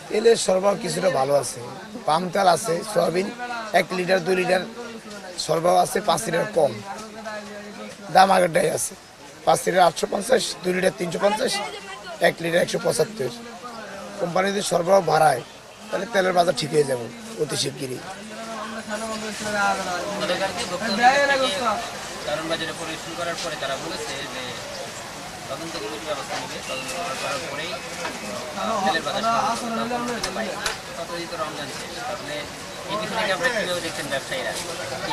তেলের সরবরাহ কিছুটা ভালো আছে, পাম তেল আছে, সয়াবিন 1 লিটার 2 লিটার সরবরাহ আছে, 5 লিটার কম দাম আগেরটাই আছে। 5 লিটার 850, 2 লিটার 350, 1 লিটার 175। কোম্পানি যদি সরবরাহ বাড়ায় তাহলে তেলের বাজার ঠিক হয়ে যাবে অতি শিগগিরই। কারণ বাজারে পরিবেশন করার পরে তারা বলেছে যে তদন্ত কমিটির ব্যবস্থা নেবে, তদন্ত করার পরেই তেলের বাজার ততদিন তো রমজান শেষ। তাহলে এই বিষয়টাকে আমরা কীভাবে দেখছেন ব্যবসায়ীরা,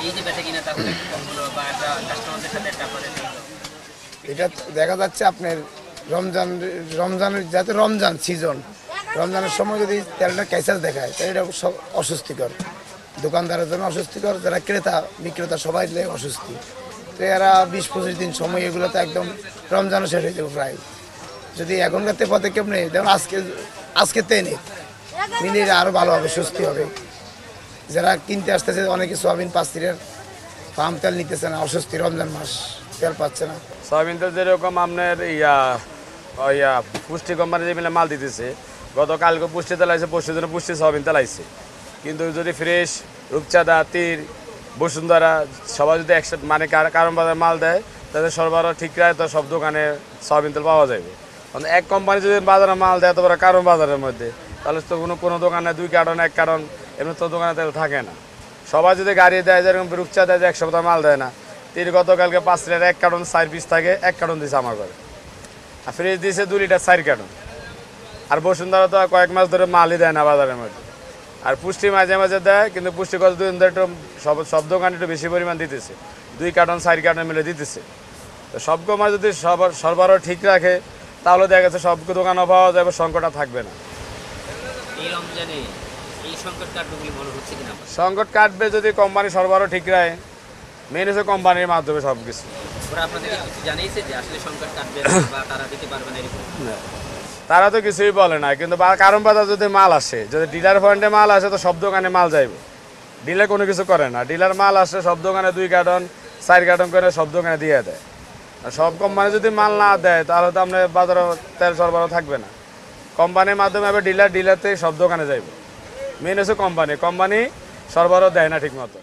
এই যে বেচা কিনা তাহলে কমগুলো বা একটা কাস্টমারদের সাথে একটা আপনাদের এটা দেখা যাচ্ছে আপনার রমজানের যাতে রমজান সিজন, রমজানের সময় যদি তেলটা ক্যাসাজ দেখায় তাহলে এটা সব অস্বস্তিকর, দোকানদারের জন্য অস্বস্তিকর, যারা ক্রেতা বিক্রেতা সবাই অস্বস্তি। তো এরা 20-25 দিন সময় এগুলোতে একদম রমজানও শেষ হয়ে যাবে প্রায়। যদি এখনকার পদক্ষেপ নেই, যেমন আজকে নেই নিলে আরও ভালো হবে, স্বস্তি হবে। যারা কিনতে আসতেছে অনেকে সোয়াবিন 5 লিটার পাম তেল নিতেছে না, অস্বস্তি, রমজান মাস তেল পাচ্ছে না। সয়াবিন তেল যেরকম আপনার পুষ্টি কোম্পানি যে মিলে মাল দিতেছে, গতকালকে পুষ্টি তেল আছে, পরশু দিনে পুষ্টি সয়াবিন তেল আইছে। কিন্তু যদি ফ্রেশ, রূপচাঁদা, তীর, বসুন্ধরা সবাই যদি একসাথে মানে কারণ বাজার মাল দেয়, তাদের সরবরাহ ঠিক রায় তো সব দোকানে সয়াবিন তেল পাওয়া যাবে। কারণ এক কোম্পানি যদি বাজারে মাল দেয় এত বড় কারণ বাজারের মধ্যে, তাহলে তো কোনো দোকানে 2 কার্টন 1 কার্টন এমনি তো দোকানে তেল থাকে না। সবাই যদি গাড়ি দেয়, যেরকম রূপচাঁদা দেয় 1 সপ্তাহ মাল দেয় না, তীর গতকালকে 5 লিটার 1 কার্টন 4 পিস থাকে, 1 কার্টন দিয়েছে আমার ঘরে। আর ফ্রিজ দিয়েছে 2 লিটার 4 কার্টন। আর বসুন্ধরা তো কয়েক মাস ধরে মালই দেয় না বাজারের মধ্যে। আর পুষ্টি মাঝে মাঝে দেয়, কিন্তু পুষ্টি কত দিন ধরে একটু সব দোকানে একটু বেশি পরিমাণ দিতেছে, 2 কার্টন 4 কার্টন মিলে দিতেছে। তো সব কোম্পানি যদি সরবরাহ ঠিক রাখে তাহলে দেখা গেছে সব দোকানও পাওয়া যাবে, সংকট আর থাকবে না। এই রমজানে এই সংকট কাটবে বলে মনে হচ্ছে কিনা? সংকট কাটবে যদি কোম্পানি সরবরাহ ঠিক রাখে, মেন হচ্ছে কোম্পানির মাধ্যমে সব কিছু। ওরা আপনাদের কিছু জানিয়েছে যে আসলে সংকট কাটবে বা তারা দিতে পারবে না এরকম? তারা তো কিছুই বলে না, কিন্তু কারণ বাজার যদি মাল আসে, যদি ডিলার পয়েন্টে মাল আসে তো সব দোকানে মাল যাইবে। ডিলার কোনো কিছু করে না, ডিলার মাল আসে সব দোকানে 2 কার্টন 4 কার্টন করে সব দোকানে দিয়ে দেয়। আর সব কোম্পানি যদি মাল না দেয় তাহলে তো আপনার বাজারে তেল সরবরাহ থাকবে না। কোম্পানির মাধ্যমে আবার ডিলার থেকে সব দোকানে যাইবে। মেন হচ্ছে কোম্পানি সরবরাহ দেয় না ঠিক মতো।